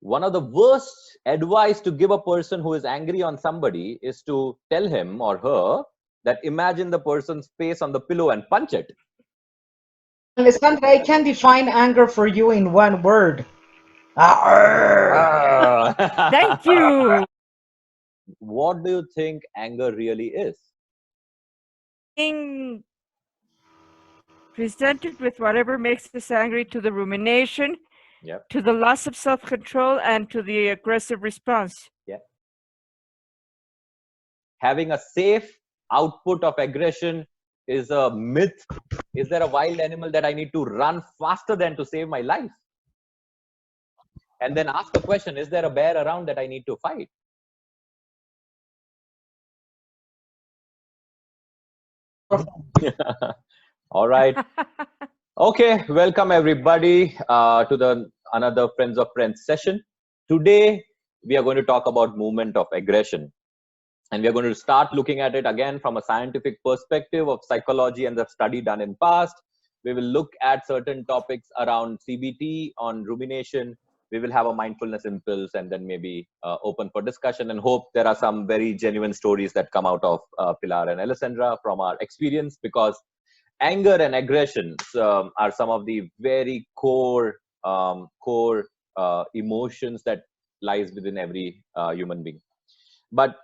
one of the worst advice to give a person who is angry on somebody is to tell him or her that imagine the person's face on the pillow and punch it. Alessandra, I can define anger for you in one word. Thank you. What do you think anger really is? Being presented with whatever makes us angry, to the rumination, Yep. to the loss of self-control, and to the aggressive response. Yeah. Having a safe output of aggression is a myth. Is there a wild animal that I need to run faster than to save my life? And then ask the question, is there a bear around that I need to fight? All right. Okay, welcome everybody to the another Friends of Friends session. Today we are going to talk about movement of aggression, and we are going to start looking at it again from a scientific perspective of psychology and the study done in past. We will look at certain topics around CBT, on rumination. We will have a mindfulness impulse, and then maybe open for discussion, and hope there are some very genuine stories that come out of Pilar and Alessandra from our experience, because anger and aggression are some of the very core emotions that lies within every human being. But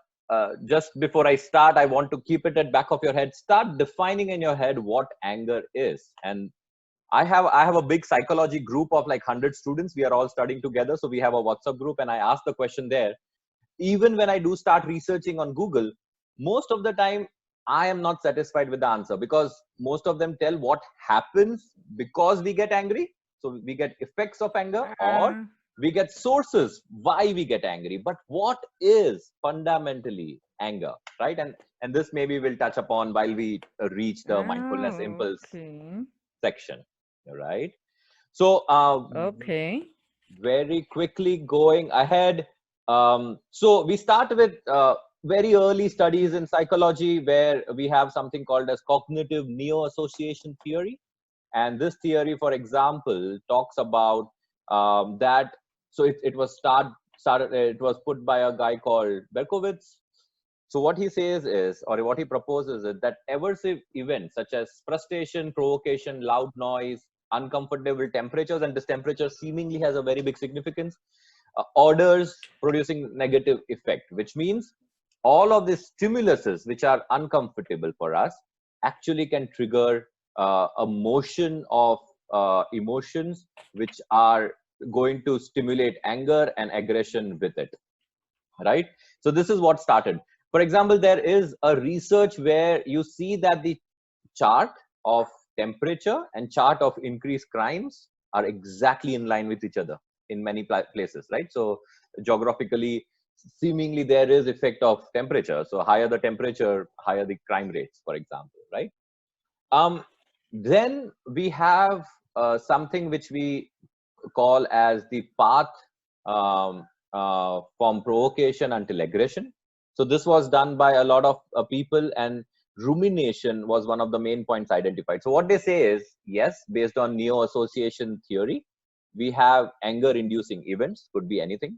just before I start, I want to keep it at back of your head. Start defining in your head what anger is. And I have a big psychology group of like 100 students. We are all studying together, so we have a WhatsApp group, and I ask the question there. Even when I do start researching on Google, most of the time I am not satisfied with the answer, because most of them tell what happens because we get angry. So we get effects of anger, or we get sources why we get angry. But what is fundamentally anger, right? And this maybe we'll touch upon while we reach the mindfulness impulse section, right? So Okay. very quickly going ahead. So we start with very early studies in psychology, where we have something called as cognitive neo-association theory. And this theory, for example, talks about that. So it was started. It was put by a guy called Berkowitz. So what he says is, or what he proposes is, that aversive events such as frustration, provocation, loud noise, uncomfortable temperatures, and this temperature seemingly has a very big significance, orders producing negative effect, which means all of these stimuluses which are uncomfortable for us actually can trigger a motion of emotions which are going to stimulate anger and aggression with it, right? So this is what started. For example, there is a research where you see that the chart of temperature and chart of increased crimes are exactly in line with each other in many places, right? So geographically, seemingly there is effect of temperature. So higher the temperature, higher the crime rates, for example, right? Then we have something which we call as the path from provocation until aggression. So this was done by a lot of people, and rumination was one of the main points identified. So what they say is, yes, based on neo-association theory, we have anger-inducing events, could be anything.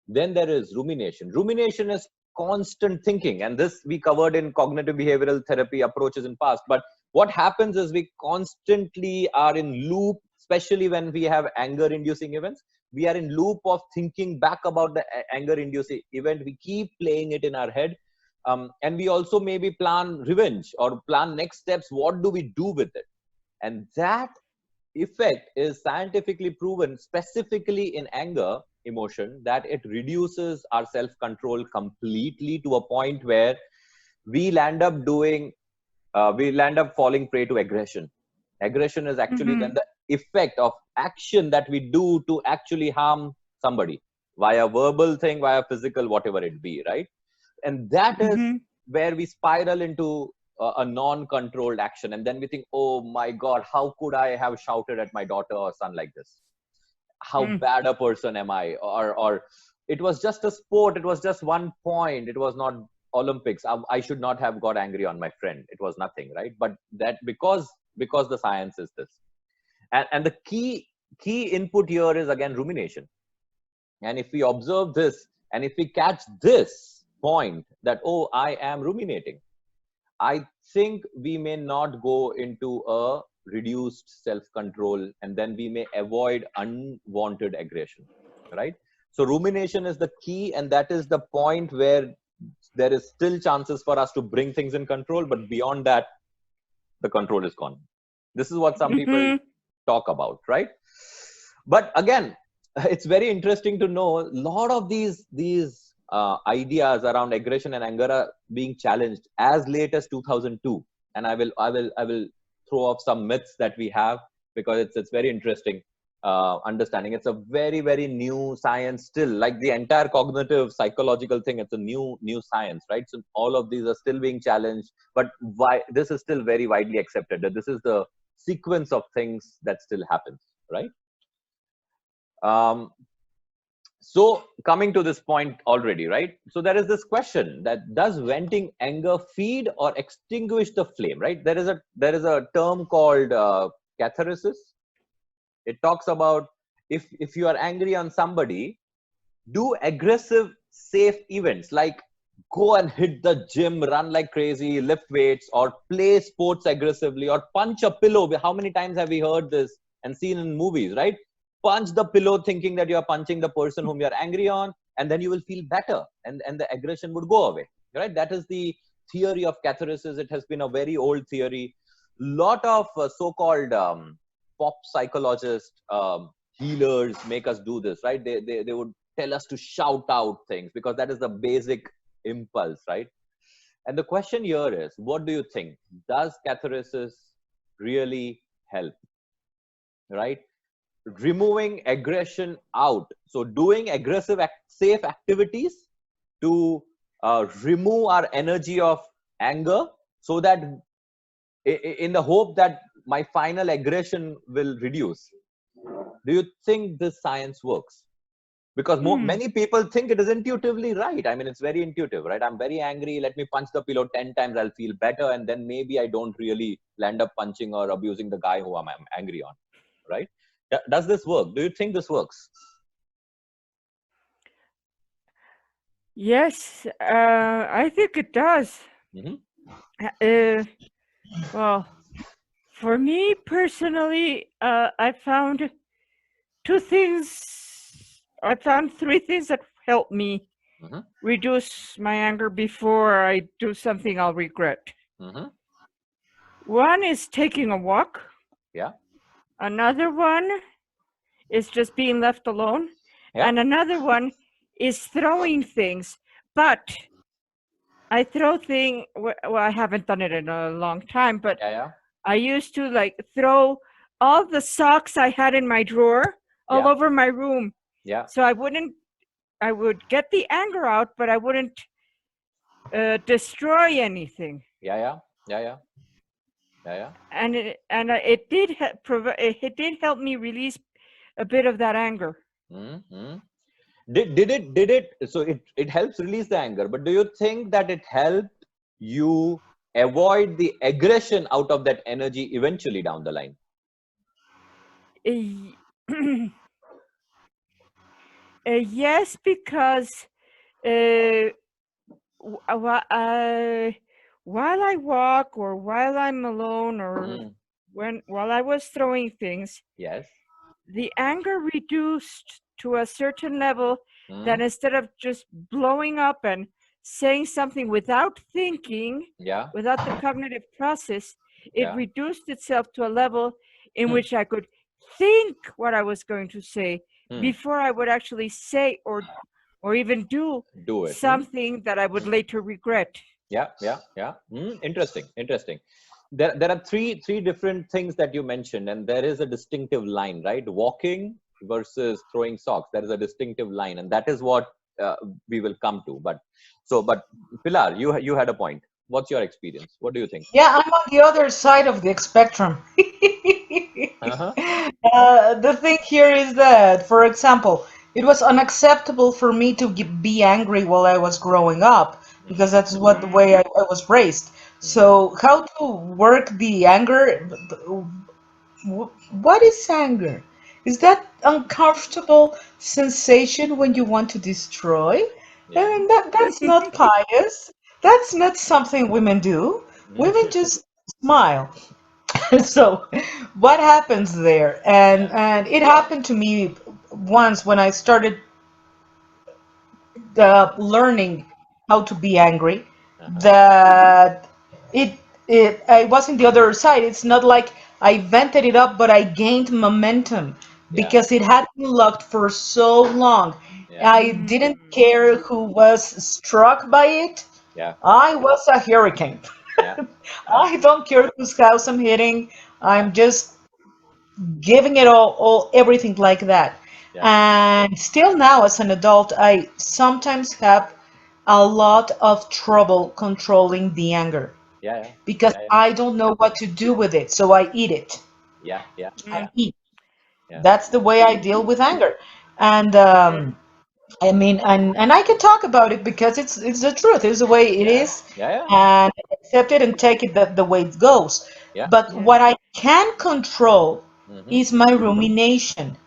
Then there is rumination. Rumination is constant thinking, and this we covered in cognitive behavioral therapy approaches in past. But what happens is we constantly are in loop, especially when we have anger inducing events. We are in loop of thinking back about the anger inducing event. We keep playing it in our head, and we also maybe plan revenge or plan next steps. What do we do with it? And that effect is scientifically proven, specifically in anger emotion, that it reduces our self-control completely, to a point where we'll end up doing we'll end up falling prey to aggression. Aggression is actually then the effect of action that we do to actually harm somebody, via verbal thing, via physical, whatever it be, right? And that is where we spiral into a non-controlled action, and then we think, oh my god, how could I have shouted at my daughter or son like this? How bad a person am I? Or it was just a sport, it was just 1 point, it was not Olympics, I should not have got angry on my friend, it was nothing, right? But that because the science is this. And the key input here is again rumination. And if we observe this, and if we catch this point that, oh, I am ruminating, I think we may not go into a reduced self-control, and then we may avoid unwanted aggression, right? So rumination is the key, and that is the point where there is still chances for us to bring things in control, but beyond that, the control is gone. This is what some people talk about, right? But again, it's very interesting to know a lot of these ideas around aggression and anger are being challenged as late as 2002. And I will throw off some myths that we have, because it's very interesting understanding. It's a very, very new science still, like the entire cognitive psychological thing. It's a new science, right? So all of these are still being challenged, but why this is still very widely accepted that this is the sequence of things that still happens, right? So coming to this point already, right? So there is this question that does venting anger feed or extinguish the flame, right? There is a term called catharsis. It talks about if you are angry on somebody, do aggressive safe events like go and hit the gym, run like crazy, lift weights, or play sports aggressively, or punch a pillow. How many times have we heard this and seen in movies, right? Punch the pillow thinking that you're punching the person whom you're angry on, and then you will feel better, and the aggression would go away, right? That is the theory of catharsis. It has been a very old theory. Lot of so-called pop psychologists, healers make us do this, right? They would tell us to shout out things because that is the basic impulse, right? And the question here is, what do you think? Does catharsis really help, right? Removing aggression out. So doing aggressive, safe activities to remove our energy of anger, so that in the hope that my final aggression will reduce. Do you think this science works? Because many people think it is intuitively right. I mean, it's very intuitive, right? I'm very angry. Let me punch the pillow 10 times. I'll feel better. And then maybe I don't really land up punching or abusing the guy who I'm angry on, right? Does this work? Do you think this works? Yes, I think it does. Well, for me personally, I found three things that help me reduce my anger before I do something I'll regret. One is taking a walk. Yeah. Another one is just being left alone. Yeah. And another one is throwing things. But I throw things, well, I haven't done it in a long time, but I used to like throw all the socks I had in my drawer all over my room. Yeah. So I would get the anger out, but I wouldn't destroy anything. Yeah. And it did help me release a bit of that anger. Did it? So it helps release the anger, but do you think that it helped you avoid the aggression out of that energy eventually down the line? Yes, because while I walk or while I'm alone or while I was throwing things, yes, the anger reduced to a certain level that instead of just blowing up and saying something without thinking, without the cognitive process, it reduced itself to a level in which I could think what I was going to say before I would actually say or even do it. Something that I would later regret. Yeah. Interesting. There are three different things that you mentioned, and there is a distinctive line, right? Walking versus throwing socks. There is a distinctive line, and that is what we will come to. But Pilar, you had a point. What's your experience? What do you think? Yeah, I'm on the other side of the spectrum. The thing here is that, for example, it was unacceptable for me to be angry while I was growing up because that's what the way I was raised. So how to work the anger? What is anger? is that uncomfortable sensation when you want to destroy. And that's not pious. That's not something women do. Women just smile. So what happens there? And it happened to me once when I started learning how to be angry, that it I was in the other side. It's not like I vented it up, but I gained momentum because it had been locked for so long. I didn't care who was struck by it. I was a hurricane. I don't care whose house I'm hitting. I'm just giving it all everything like that. And still now, as an adult, I sometimes have a lot of trouble controlling the anger because I don't know what to do with it. So I eat it. I eat. That's the way I deal with anger. And I mean, and I can talk about it because it's the truth. It's the way it is, and accept it and take it the way it goes. But what I can control is my rumination.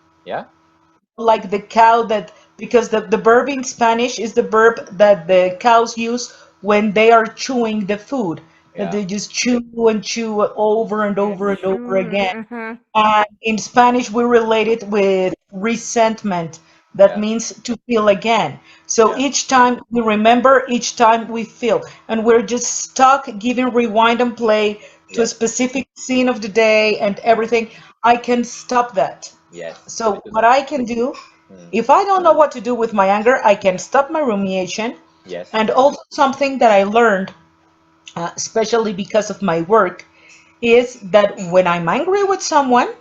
Like the cow that, because the verb in Spanish is the verb that the cows use when they are chewing the food, that they just chew and chew over and over and over again. And in Spanish, we relate it with resentment. That means to feel again. So each time we remember, each time we feel. And we're just stuck giving rewind and play to a specific scene of the day and everything. I can stop that. So what I can do, if I don't know what to do with my anger, I can stop my rumination. And also something that I learned, especially because of my work, is that when I'm angry with someone,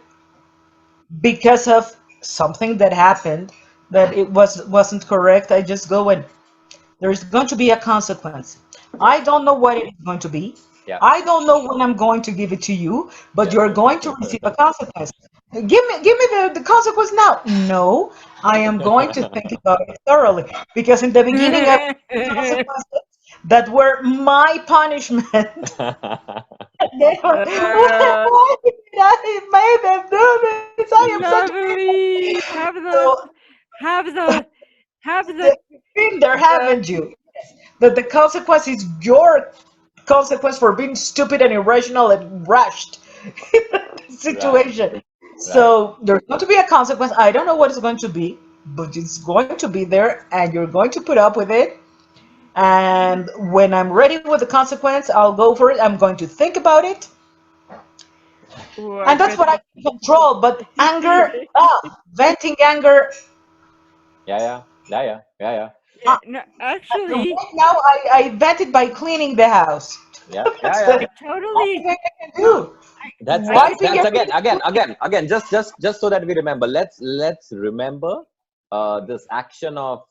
because of something that happened that it wasn't correct, I just go and there's going to be a consequence. I don't know what it is going to be. I don't know when I'm going to give it to you, but you're going to receive a consequence. Give me the consequence now. No, I am going to think about it thoroughly because in the beginning I consequences that were my punishment. Why did I make them do this? I am such a Lovely. so Have the you've been there, haven't you? That the consequence is your consequence for being stupid and irrational and rushed situation. So there's going to be a consequence. I don't know what it's going to be, but it's going to be there, and you're going to put up with it. And when I'm ready with the consequence, I'll go for it. I'm going to think about it. And that's what I can control. But anger, venting anger. No, actually, Right now, I vent it by cleaning the house. That's the only totally. thing I can do. That's Wiping again, just so that we remember. Let's remember this action of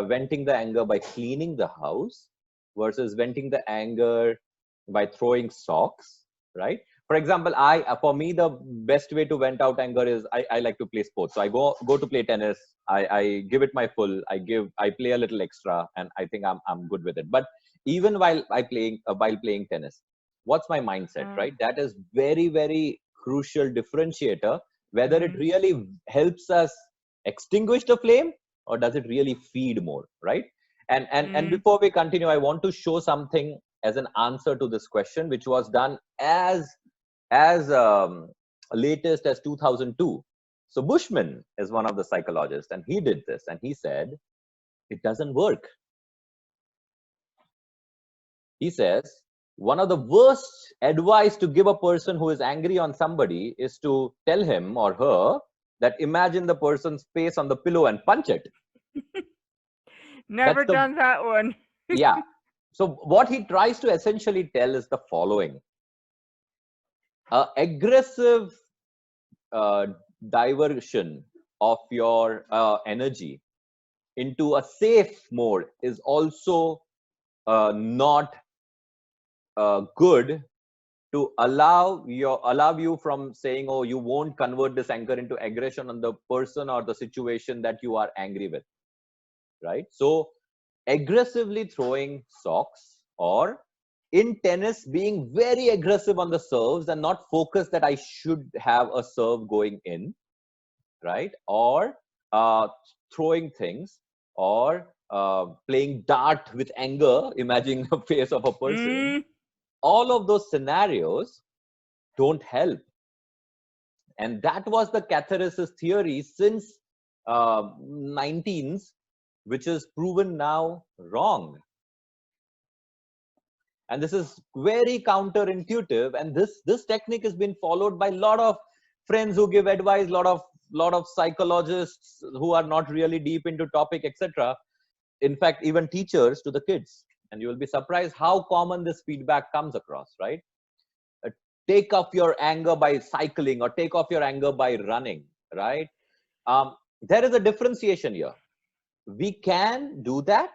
venting the anger by cleaning the house versus venting the anger by throwing socks, right? For example, for me the best way to vent out anger is I like to play sports. So I go to play tennis. I give it my full. I play a little extra, and I think I'm good with it. But even while playing tennis, what's my mindset, right? That is very, very crucial differentiator, whether it really helps us extinguish the flame or does it really feed more, right? And before we continue, I want to show something as an answer to this question, which was done as latest as 2002. So Bushman is one of the psychologists, and he did this, and he said it doesn't work. He says one of the worst advice to give a person who is angry on somebody is to tell him or her that imagine the person's face on the pillow and punch it. Never done that one. Yeah. So what he tries to essentially tell is the following. Aggressive diversion of your energy into a safe mode is also not good to allow you from saying, oh, you won't convert this anger into aggression on the person or the situation that you are angry with, right? So aggressively throwing socks, or in tennis being very aggressive on the serves and not focus that I should have a serve going in, right? Or throwing things, or playing dart with anger, imagining the face of a person. All of those scenarios don't help. And that was the catharsis theory since 19s, which is proven now wrong. And this is very counterintuitive, and this technique has been followed by a lot of friends who give advice, lot of psychologists who are not really deep into topic, etc. In fact, even teachers to the kids. And you will be surprised how common this feedback comes across, right? Take off your anger by cycling, or take off your anger by running, right? There is a differentiation here. We can do that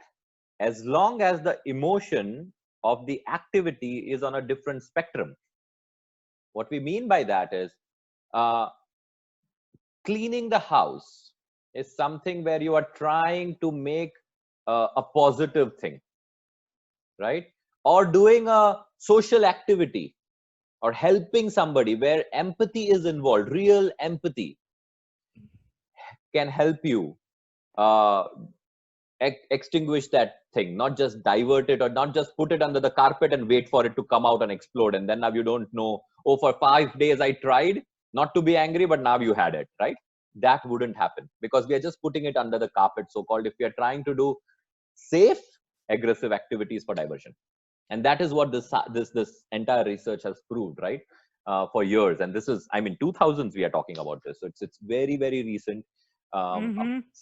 as long as the emotion of the activity is on a different spectrum. What we mean by that is cleaning the house is something where you are trying to make a positive thing, right? Or doing a social activity, or helping somebody where empathy is involved, real empathy can help you extinguish that thing, not just divert it, or not just put it under the carpet and wait for it to come out and explode. And then now you don't know, oh, for 5 days I tried not to be angry, but now you had it, right? That wouldn't happen, because we are just putting it under the carpet, so-called, if we are trying to do safe aggressive activities for diversion. And that is what this entire research has proved, right? For years. And this is, I mean, 2000s we are talking about this, so it's very, very recent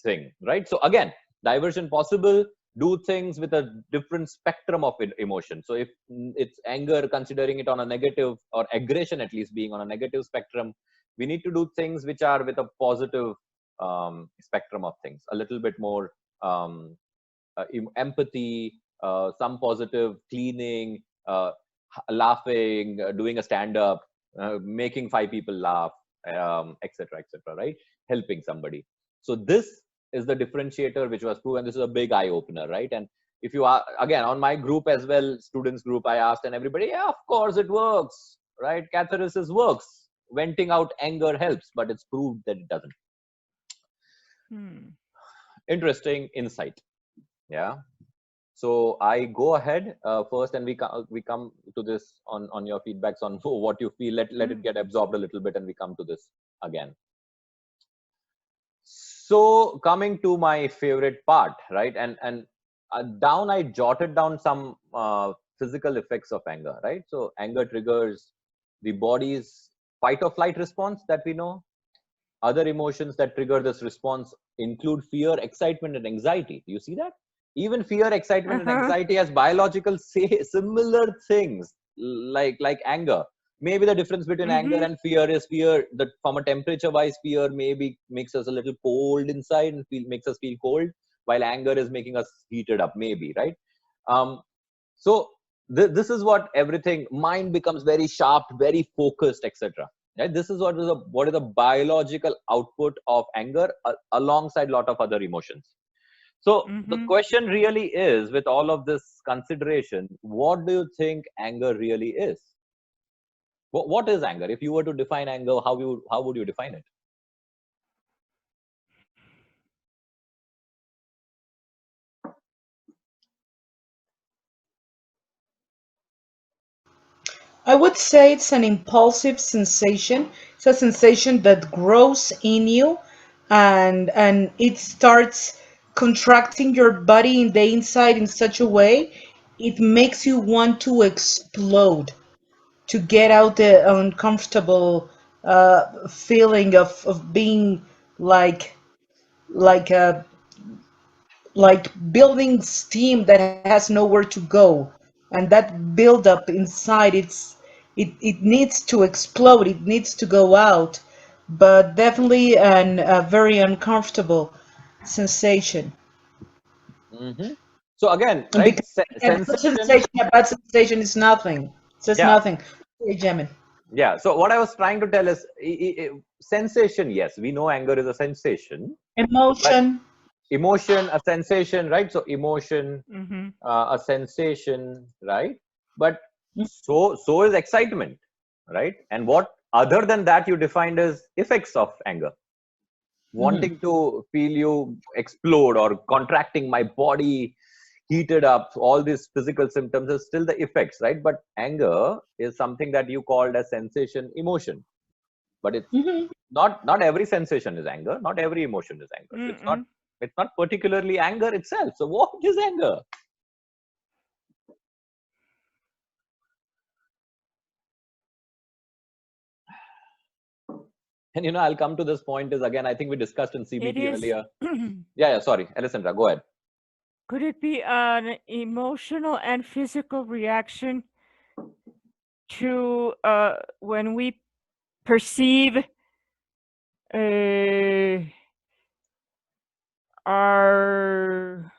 thing, right? So again, diversion possible. Do things with a different spectrum of emotion. So if it's anger, considering it on a negative, or aggression at least being on a negative spectrum, we need to do things which are with a positive spectrum of things, a little bit more empathy, some positive cleaning, laughing, doing a stand-up, making 5 people laugh, etc., etc., right? Helping somebody. So this is the differentiator which was proven. This is a big eye opener, right? And if you are, again, on my group as well, students group, I asked, and everybody, yeah, of course it works, right? Catharsis works. Venting out anger helps, but it's proved that it doesn't. Interesting insight. Yeah. So I go ahead first, and we come to this on your feedbacks on what you feel. Let it get absorbed a little bit, and we come to this again. So coming to my favorite part, right? And down I jotted down some physical effects of anger, right? So anger triggers the body's fight or flight response that we know. Other emotions that trigger this response include fear, excitement, and anxiety. Do you see that? Even fear, excitement, and anxiety has biological similar things, like anger. Maybe the difference between anger and fear is fear that from a temperature wise, fear maybe makes us a little cold inside and makes us feel cold, while anger is making us heated up, maybe, right? So this is what everything, mind becomes very sharp, very focused, etc. Right? This is what is the biological output of anger, alongside a lot of other emotions. So the question really is, with all of this consideration, what do you think anger really is? What is anger? If you were to define anger, how would you define it? I would say it's an impulsive sensation. It's a sensation that grows in you, and it starts contracting your body in the inside in such a way it makes you want to explode, to get out the uncomfortable feeling of being like like a like building steam that has nowhere to go, and that buildup inside, it needs to explode, it needs to go out, but definitely a very uncomfortable sensation. So again, right, Because a good sensation. sensation, a bad sensation is nothing. It's just Yeah. nothing. Hey, Jemin. Yeah. So what I was trying to tell is, sensation. Yes, we know anger is a sensation, but Emotion. emotion, a sensation, right? So emotion, a sensation, right? But so is excitement, right? And what other than that you defined as effects of anger? wanting to feel you explode or contracting my body, heated up, all these physical symptoms is still the effects, right? But anger is something that you called as sensation, emotion. But it's not every sensation is anger, not every emotion is anger. It's not particularly anger itself. So what is anger? And I'll come to this point is, again, I think we discussed in CBT earlier. Yeah, sorry, Alessandra, go ahead. Could it be an emotional and physical reaction to when we perceive our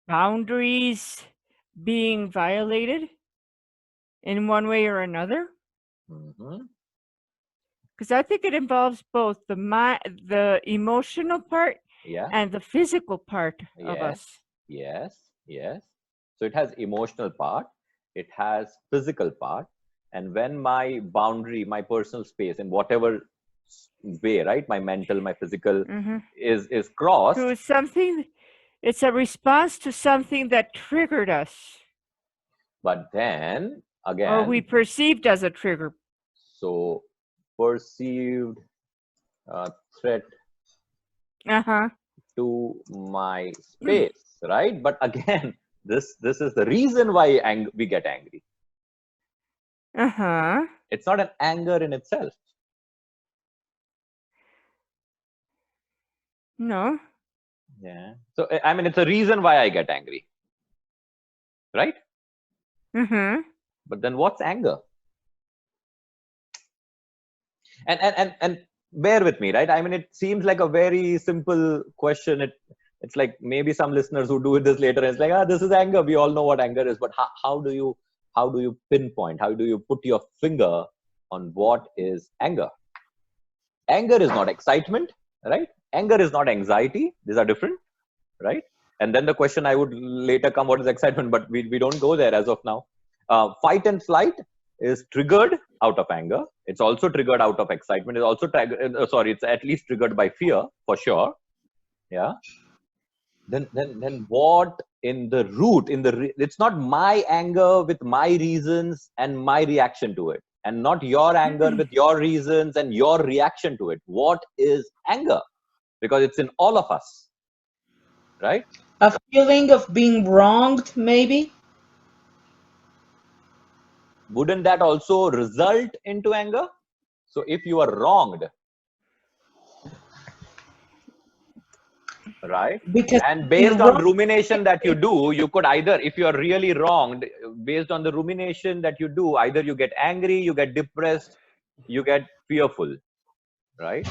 boundaries being violated in one way or another? Because I think it involves both the emotional part and the physical part of us. Yes. So it has emotional part, it has physical part, and when my boundary, my personal space, in whatever way, right, my mental, my physical is crossed. Through something, it's a response to something that triggered us. But then again, or we perceived as a trigger. So perceived threat to my space, right? But again, this is the reason why we get angry. It's not an anger in itself. No. Yeah. So I mean, it's a reason why I get angry, right? But then what's anger? And bear with me, right? I mean, it seems like a very simple question. It's like maybe some listeners who do this later, and it's like, this is anger. We all know what anger is, but how do you pinpoint? How do you put your finger on what is anger? Anger is not excitement, right? Anger is not anxiety. These are different, right? And then the question I would later come, what is excitement? But we don't go there as of now. Fight and flight is triggered out of anger. It's also triggered out of excitement. It's also it's at least triggered by fear, for sure. Yeah. Then what in the root, it's not my anger with my reasons and my reaction to it, and not your anger with your reasons and your reaction to it. What is anger? Because it's in all of us, right? A feeling of being wronged, maybe? Wouldn't that also result into anger? So if you are wronged, right? Because and based on rumination that you do, you could either, if you are really wronged, based on the rumination that you do, either you get angry, you get depressed, you get fearful, right?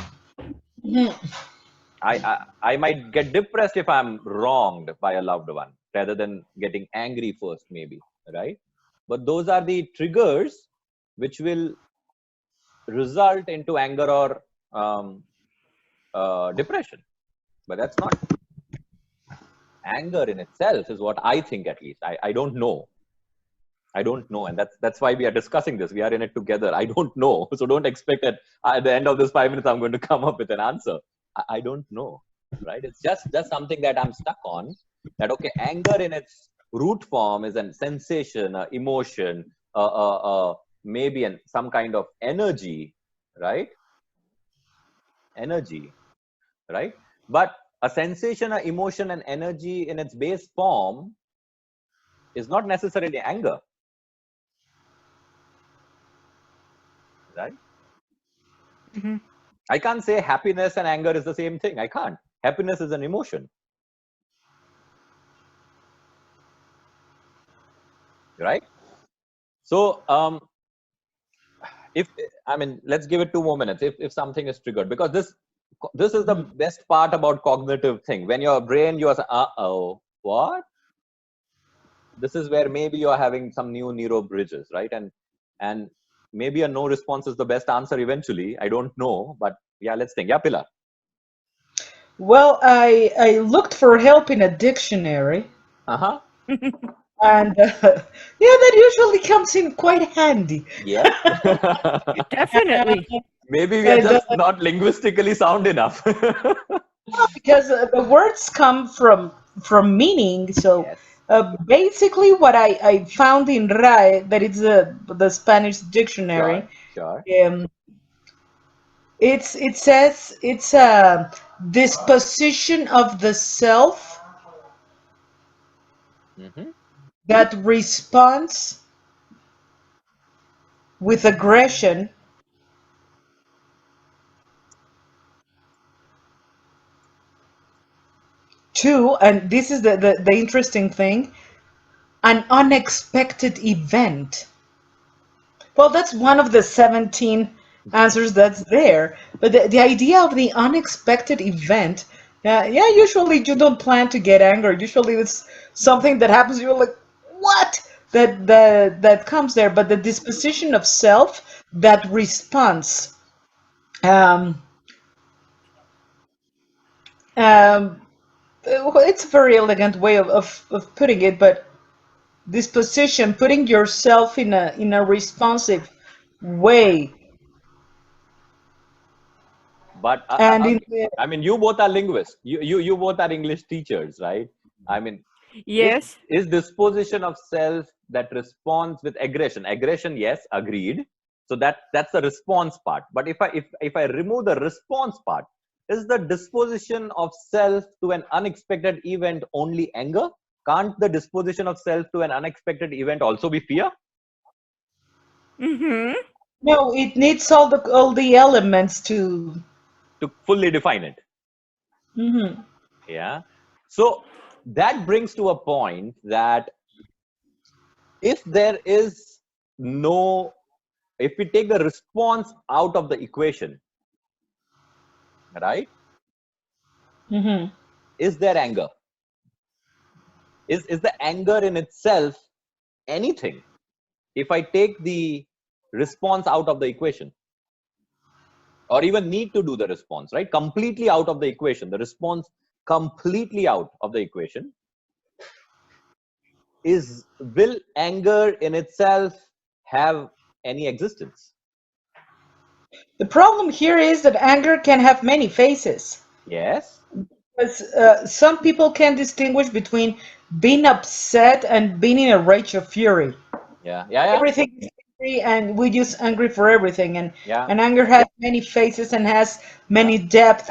I might get depressed if I'm wronged by a loved one, rather than getting angry first, maybe, right? But those are the triggers which will result into anger or depression. But that's not anger in itself, is what I think. At least I don't know, and that's why we are discussing this. We are in it together. I don't know, so don't expect that at the end of this 5 minutes I'm going to come up with an answer. I don't know, right? It's just something that I'm stuck on, that okay, anger in its root form is a sensation, a emotion, maybe some kind of energy, right? Energy, right? But a sensation, a emotion, and energy in its base form is not necessarily anger, right? I can't say happiness and anger is the same thing. I can't. Happiness is an emotion, right? So let's give it 2 more minutes. If something is triggered, because this is the best part about cognitive thing. When your brain, you are what? This is where maybe you are having some new neuro bridges, right? And maybe a no response is the best answer eventually. I don't know, but yeah, let's think. Yeah, Pilar. Well, I looked for help in a dictionary. And yeah, that usually comes in quite handy. Yeah. Definitely. Maybe we are just not linguistically sound enough. Because the words come from meaning. So basically, what I found in RAE, that it's the Spanish dictionary. Sure. It says it's a disposition of the self that responds with aggression to, and this is the interesting thing, an unexpected event. Well, that's one of the 17 answers that's there. But the idea of the unexpected event, yeah, usually you don't plan to get angry. Usually it's something that happens, you're like, what? That comes there. But the disposition of self that responds. Um, um, it's a very elegant way of putting it, but disposition, putting yourself in a responsive way. But And I mean, you both are linguists. You both are English teachers, right? I mean, Yes. is disposition of self that responds with aggression. Aggression, yes, agreed. So that's the response part. But if I remove the response part, is the disposition of self to an unexpected event only anger? Can't the disposition of self to an unexpected event also be fear? No, it needs all the elements to fully define it. Yeah. So that brings to a point that if there is no, if we take the response out of the equation, right? Is there anger? Is the anger in itself anything? If I take the response out of the equation, or even need to do the response, right? Completely out of the equation, the response completely out of the equation, will anger in itself have any existence? The problem here is that anger can have many faces. Yes. Because some people can distinguish between being upset and being in a rage of fury. Yeah. Everything is angry, and we use angry for everything. Yeah. And anger has many faces and has many depth.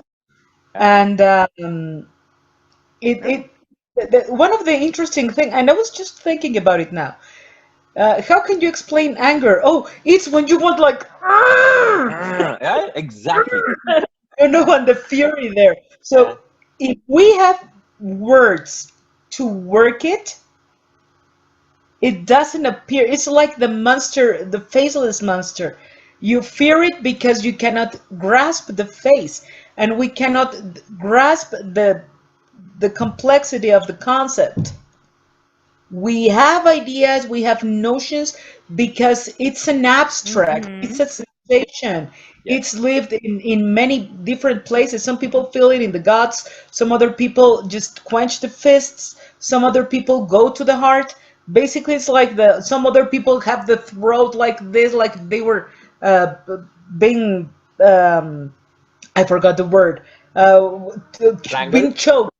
And one of the interesting thing, and I was just thinking about it now. How can you explain anger? Oh, it's when you want like, yeah, exactly. you know, and the fury there. So if we have words to work it, it doesn't appear. It's like the monster, the faceless monster. You fear it because you cannot grasp the face, and we cannot grasp the complexity of the concept. We have ideas, we have notions because it's an abstract, it's a sensation. It's lived in many different places. Some people feel it in the guts, some other people just quench the fists, some other people go to the heart. Basically, it's like some other people have the throat like this, like they were uh, being, I forgot the word, being choked.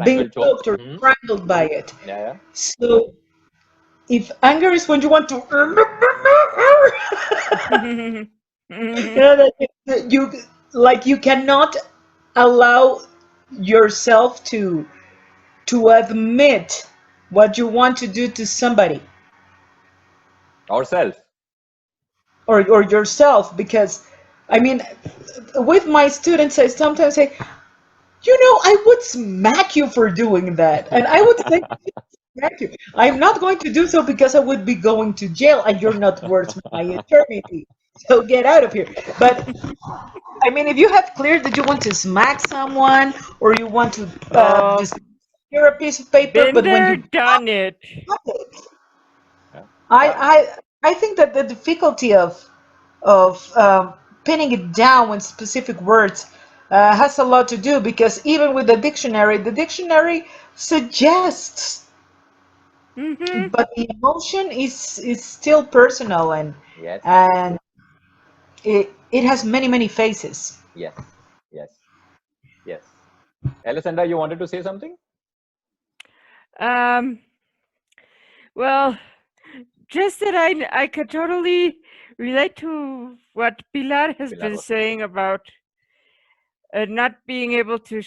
Being choked or strangled by it. So if anger is when you want to, you like you cannot allow yourself to admit what you want to do to somebody or yourself, because I mean, with my students I sometimes say, you know, I would smack you for doing that, and I would say, thank you. I'm not going to do so because I would be going to jail and you're not worth my eternity. So get out of here. But I mean, if you have clear that you want to smack someone or you want to just hear a piece of paper, Been but when there, you done it. I think that the difficulty of pinning it down with specific words has a lot to do, because even with the dictionary suggests. But the emotion is still personal, and it has many faces. Yes, yes, yes. Alessandra, you wanted to say something? Well, just that I could totally relate to what Pilar has been saying about not being able to.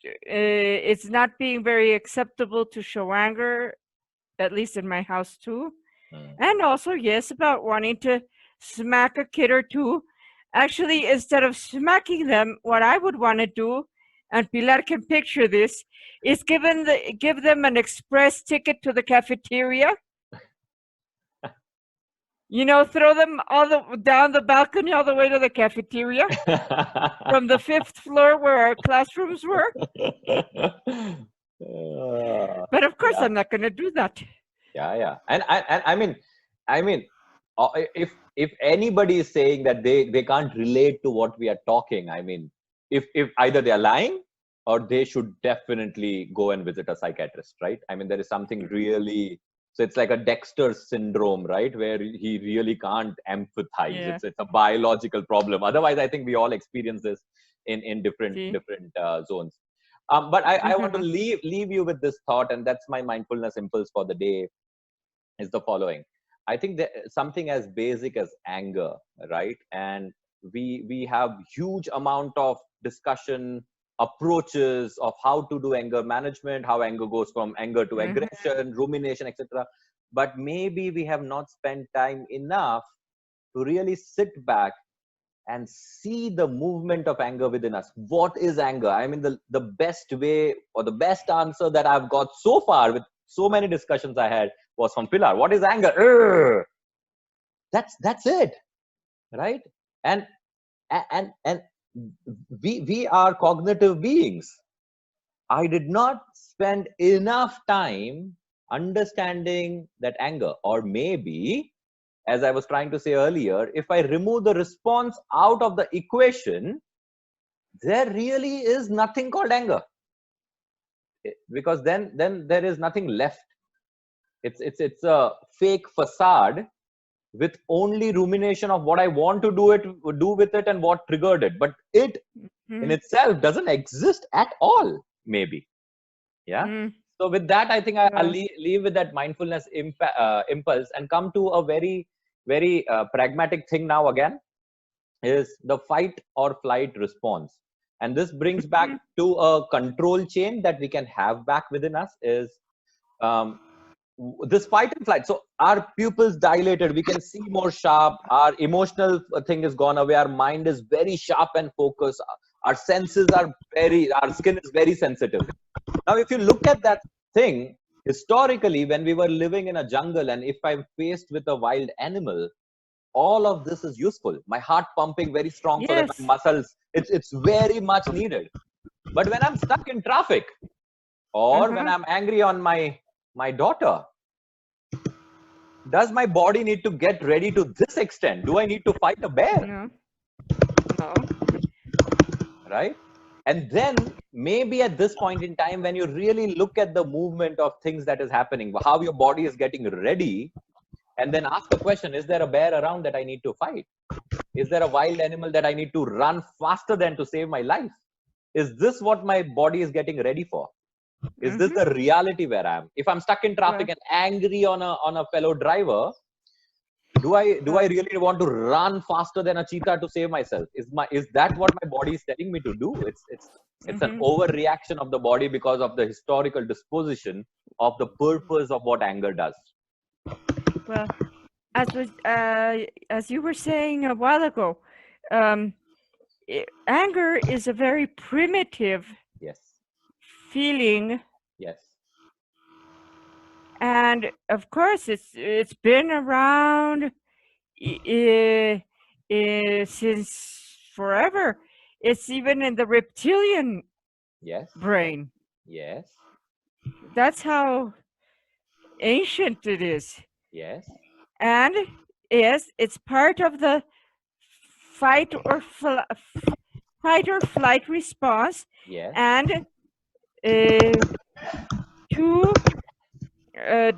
It's not being very acceptable to show anger, at least in my house too. And also, yes, about wanting to smack a kid or two. Actually, instead of smacking them, what I would want to do, and Pilar can picture this, is give them an express ticket to the cafeteria. You know, throw them down the balcony all the way to the cafeteria from the 5th floor where our classrooms were. But of course, I'm not going to do that. Yeah. And I mean, if anybody is saying that they can't relate to what we are talking, I mean, if either they are lying or they should definitely go and visit a psychiatrist, right? I mean, there is something really. So it's like a Dexter syndrome, right? Where he really can't empathize. Yeah. It's a biological problem. Otherwise, I think we all experience this in different zones. But I want to leave you with this thought, and that's my mindfulness impulse for the day, is the following. I think that something as basic as anger, right? And we have huge amount of discussion, approaches of how to do anger management, how anger goes from anger to aggression, rumination, etc. But maybe we have not spent time enough to really sit back and see the movement of anger within us. What is anger? I mean, the best way or the best answer that I've got so far with so many discussions I had was from Pilar. What is anger? Urgh! That's it, right? And we are cognitive beings. I did not spend enough time understanding that anger, or maybe, as I was trying to say earlier, if I remove the response out of the equation, there really is nothing called anger, because then there is nothing left. It's a fake facade with only rumination of what I want to do with it and what triggered it, but it in itself doesn't exist at all, maybe. Yeah. So with that, I think I'll leave with that mindfulness impulse and come to a very pragmatic thing now again, is the fight or flight response. And this brings back to a control chain that we can have back within us, is this fight and flight. So our pupils dilated, we can see more sharp, our emotional thing is gone away, our mind is very sharp and focused, our senses are our skin is very sensitive. Now, if you look at that thing, historically, when we were living in a jungle, and if I'm faced with a wild animal, all of this is useful. My heart pumping very strong, so that my muscles, it's very much needed. But when I'm stuck in traffic, or when I'm angry on my daughter, does my body need to get ready to this extent? Do I need to fight a bear? No. Right? And then maybe at this point in time, when you really look at the movement of things that is happening, how your body is getting ready, and then ask the question, is there a bear around that I need to fight? Is there a wild animal that I need to run faster than to save my life? Is this what my body is getting ready for? Is this the reality where I am? If I'm stuck in traffic and angry on a fellow driver, do I really want to run faster than a cheetah to save myself? Is that what my body is telling me to do? It's an overreaction of the body because of the historical disposition of the purpose of what anger does. Well, as you were saying a while ago, anger is a very primitive feeling. Yes. And of course, it's been around since forever. It's even in the reptilian brain. Yes. That's how ancient it is. Yes. And yes, it's part of the fight or flight response. Yes. And to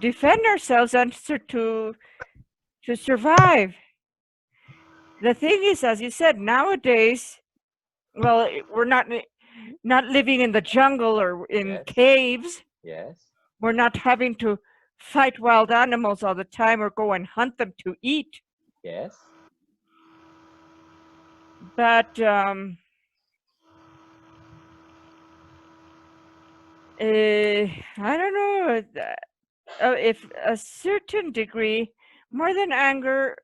defend ourselves and to survive. the thing is, as you said, nowadays, well, we're not living in the jungle or in caves. Yes. We're not having to fight wild animals all the time or go and hunt them to eat. Yes. But I don't know if a certain degree, more than anger,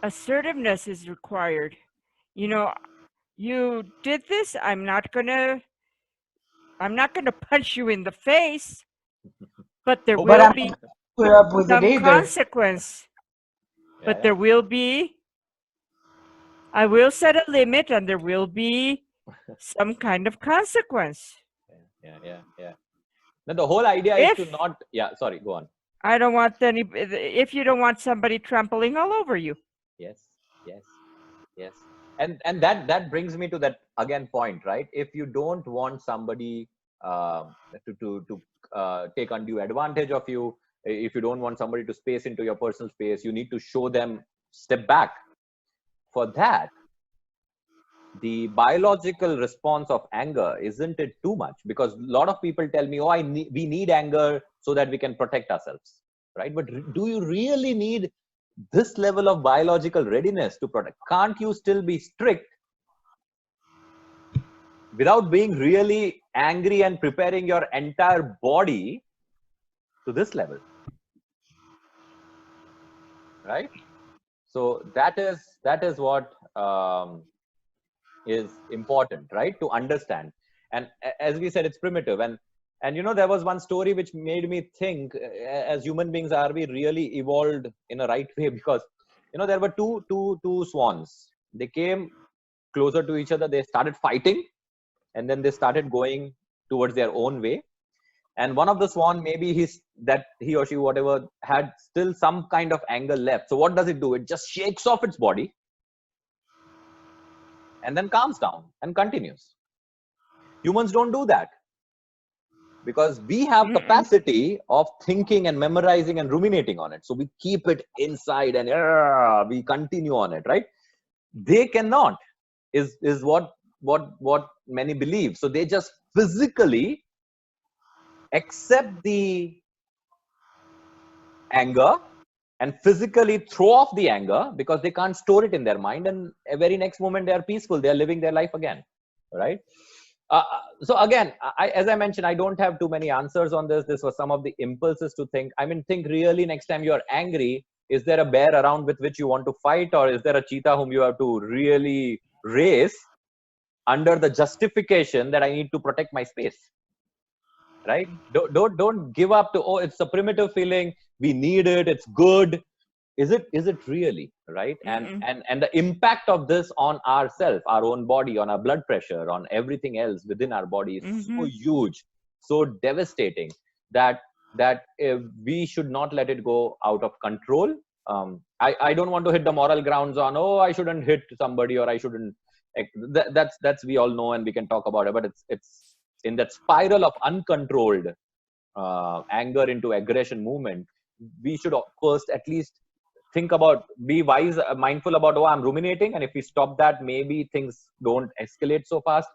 assertiveness is required. You know, you did this. I'm not gonna punch you in the face, but there will be some consequence. But there will be. I will set a limit, and there will be some kind of consequence. Yeah. Now the whole idea is to not. Yeah, sorry. Go on. I don't want any. If you don't want somebody trampling all over you. Yes. And that brings me to that again point, right? If you don't want somebody to take undue advantage of you, if you don't want somebody to space into your personal space, you need to show them step back. For that, the biological response of anger, isn't it too much? Because a lot of people tell me, oh, we need anger so that we can protect ourselves, right? But do you really need this level of biological readiness to protect? Can't you still be strict without being really angry and preparing your entire body to this level? Right? So that is what is important, right? To understand. And as we said, it's primitive. And you know, there was one story which made me think, as human beings, are we really evolved in a right way? Because, you know, there were two swans. They came closer to each other. They started fighting, and then they started going towards their own way. And one of the swan, maybe he or she, whatever, had still some kind of anger left. So what does it do? It just shakes off its body and then calms down and continues. Humans don't do that, because we have capacity of thinking and memorizing and ruminating on it. So we keep it inside and we continue on it, right? They cannot, is what many believe. So they just physically accept the anger and physically throw off the anger because they can't store it in their mind, and a very next moment they are peaceful, they are living their life again, right? So again, as I mentioned, I don't have too many answers on this. This was some of the impulses to think. I mean, think really, next time you're angry, is there a bear around with which you want to fight, or is there a cheetah whom you have to really race under the justification that I need to protect my space? Right? Don't give up to, oh, it's a primitive feeling, we need it, it's good. Is it really, right? And the impact of this on ourselves, our own body, on our blood pressure, on everything else within our body is so huge, so devastating, that we should not let it go out of control. I don't want to hit the moral grounds on, oh, I shouldn't hit somebody, or I shouldn't. That's we all know, and we can talk about it. But it's in that spiral of uncontrolled anger into aggression movement, we should first at least think about, be wise, mindful about, oh, I'm ruminating, and if we stop that, maybe things don't escalate so fast.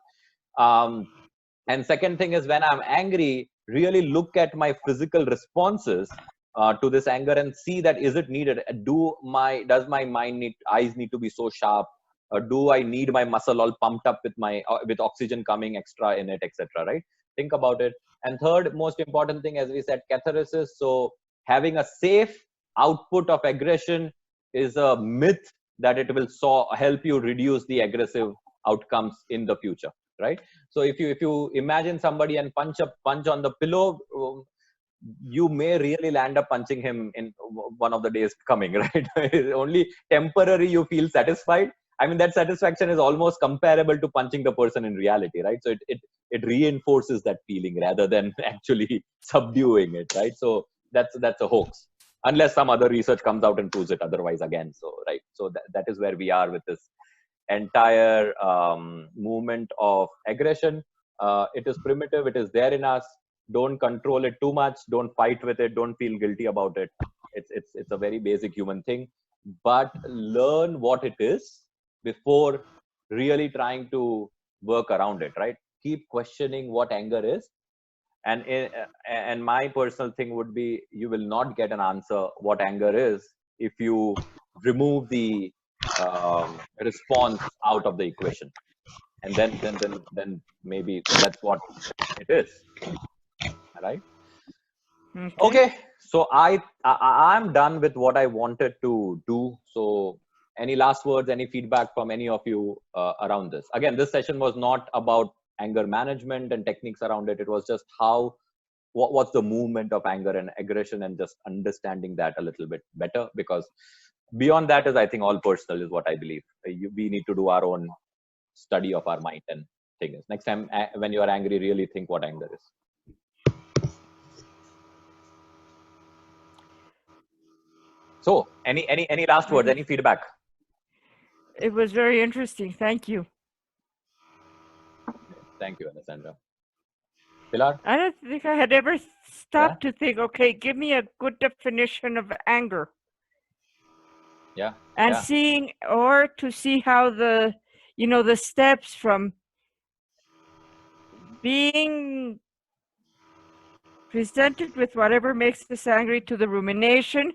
And second thing is, when I'm angry, really look at my physical responses to this anger and see that, is it needed? Does my eyes need to be so sharp? Do I need my muscle all pumped up with oxygen coming extra in it, etc.? Right? Think about it. And third most important thing, as we said, catharsis. So having a safe output of aggression is a myth that it will help you reduce the aggressive outcomes in the future, right? So if you imagine somebody and punch on the pillow, you may really land up punching him in one of the days coming, right? Only temporary you feel satisfied. I mean, that satisfaction is almost comparable to punching the person in reality, right? So it reinforces that feeling rather than actually subduing it, right? So that's a hoax, unless some other research comes out and proves it otherwise again. So, right. So that is where we are with this entire movement of aggression. It is primitive. It is there in us. Don't control it too much. Don't fight with it. Don't feel guilty about it. It's a very basic human thing, but learn what it is before really trying to work around it, right? Keep questioning what anger is. And my personal thing would be, you will not get an answer what anger is if you remove the response out of the equation, and then maybe that's what it is, right? Okay, so I'm done with what I wanted to do. So any last words, any feedback from any of you around this? Again, this session was not about anger management and techniques around it. It was just what's the movement of anger and aggression, and just understanding that a little bit better, because beyond that is, I think, all personal, is what I believe. We need to do our own study of our mind and things. Next time when you are angry, really think what anger is. So any last words, any feedback? It was very interesting. Thank you. Thank you, Alessandra. Pilar? I don't think I had ever stopped to think, okay, give me a good definition of anger. Yeah. And seeing, or to see how the steps from being presented with whatever makes us angry, to the rumination,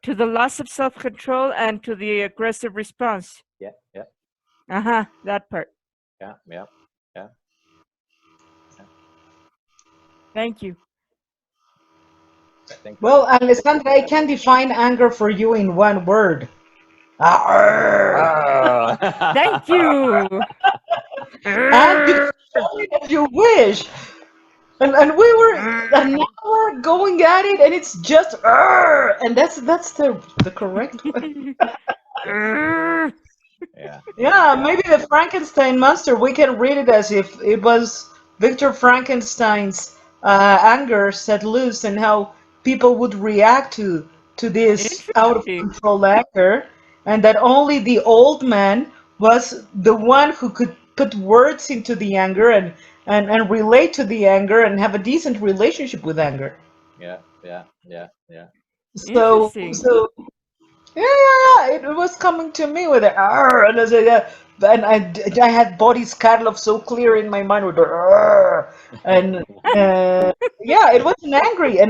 to the loss of self-control, and to the aggressive response. That part. Yeah. Thank you. Well, Alessandra, I can define anger for you in one word. Thank you. And you can call it as you wish. And we were an hour going at it, and it's just and that's the correct way. Yeah, maybe the Frankenstein monster, we can read it as if it was Victor Frankenstein's anger set loose, and how people would react to this out of control anger, and that only the old man was the one who could put words into the anger and relate to the anger and have a decent relationship with anger. Yeah. So yeah, it was coming to me with it, and I said, and I had Boris Karloff so clear in my mind with the, and yeah, it was an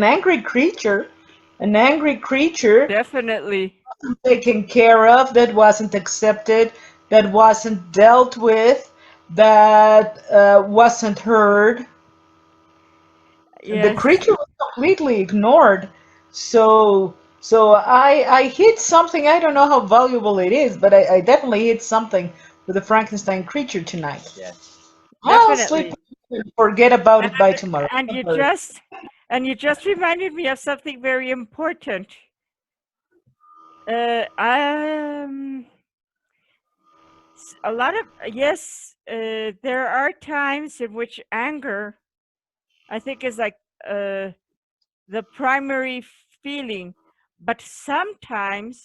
angry creature, Definitely. wasn't taken care of, that wasn't accepted, that wasn't dealt with, that wasn't heard. The creature was completely ignored. So I hit something. I don't know how valuable it is, but I definitely hit something with the Frankenstein creature tonight. Yes. I'll sleep and forget about it by tomorrow. And you just reminded me of something very important. A lot of there are times in which anger, I think, is like the primary feeling, but sometimes,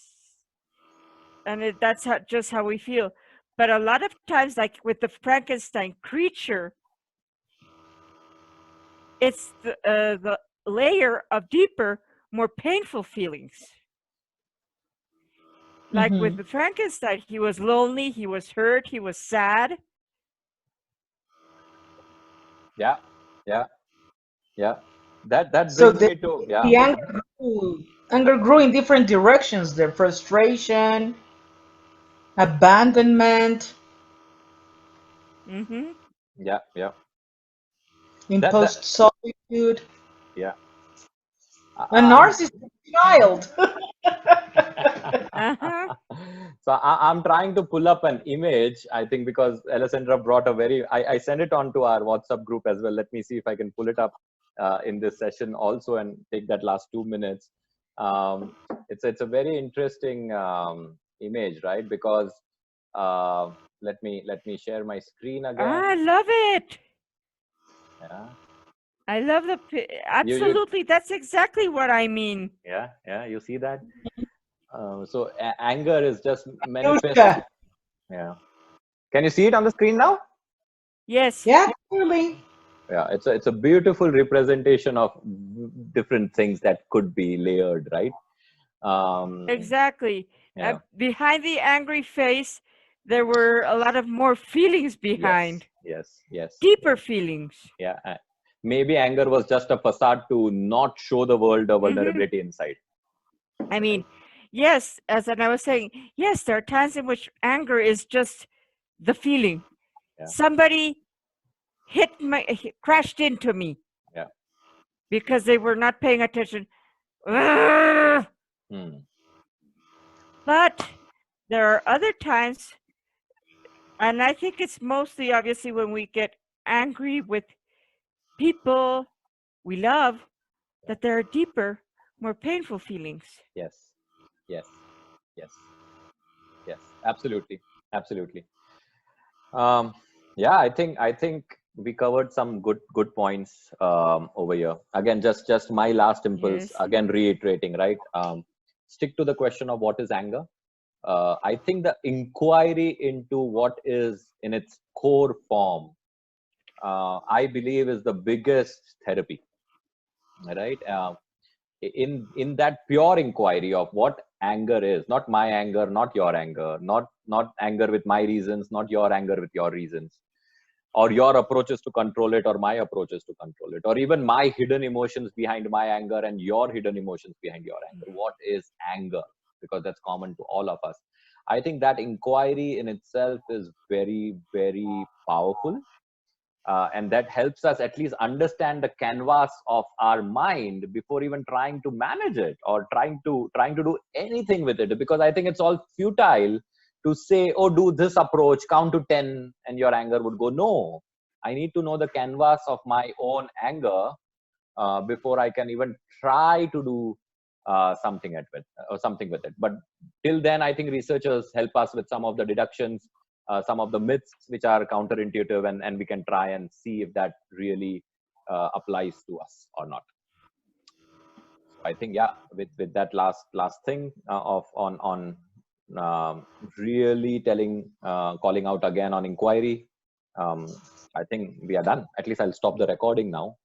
and that's just how we feel, but a lot of times, like with the Frankenstein creature, it's the layer of deeper, more painful feelings. Like with the Frankenstein, he was lonely, he was hurt, he was sad. Yeah. That brings me to the anger grew in different directions. The frustration, abandonment. Yeah. Imposed solitude. Yeah. A narcissistic child. So I'm trying to pull up an image, I think, because Alessandra brought I sent it on to our WhatsApp group as well. Let me see if I can pull it up in this session also and take that last 2 minutes. It's a very interesting image, right? Because let me share my screen again. I love it. Yeah. I love absolutely. That's exactly what I mean. Yeah. You see that? So anger is just manifest. Yeah. Can you see it on the screen now? Yes. Yeah, clearly. Yeah, it's a beautiful representation of different things that could be layered, right? Exactly. Yeah. Behind the angry face, there were a lot of more feelings behind. Yes. Deeper feelings. Yeah. Maybe anger was just a facade to not show the world the vulnerability inside. I mean, yes, as I was saying, yes, there are times in which anger is just the feeling. Yeah. Somebody crashed into me. Yeah. Because they were not paying attention. But there are other times, and I think it's mostly obviously when we get angry with people we love, that there are deeper, more painful feelings. Yes. Absolutely. Yeah, I think we covered some good points over here. Again, just my last impulse. Again, reiterating, right? Stick to the question of what is anger. I think the inquiry into what is in its core form, I believe, is the biggest therapy. Right? In that pure inquiry of what anger is, not my anger, not your anger, not anger with my reasons, not your anger with your reasons, or your approaches to control it, or my approaches to control it, or even my hidden emotions behind my anger and your hidden emotions behind your anger. What is anger? Because that's common to all of us. I think that inquiry in itself is very, very powerful. And that helps us at least understand the canvas of our mind before even trying to manage it or trying to do anything with it, because I think it's all futile to say, oh, do this approach, count to 10 and your anger would go. No, I need to know the canvas of my own anger before I can even try to do something with it. But till then, I think researchers help us with some of the deductions, some of the myths which are counterintuitive, and we can try and see if that really applies to us or not. So I think, yeah, with that last thing on really calling out again on inquiry, I think we are done. At least I'll stop the recording now.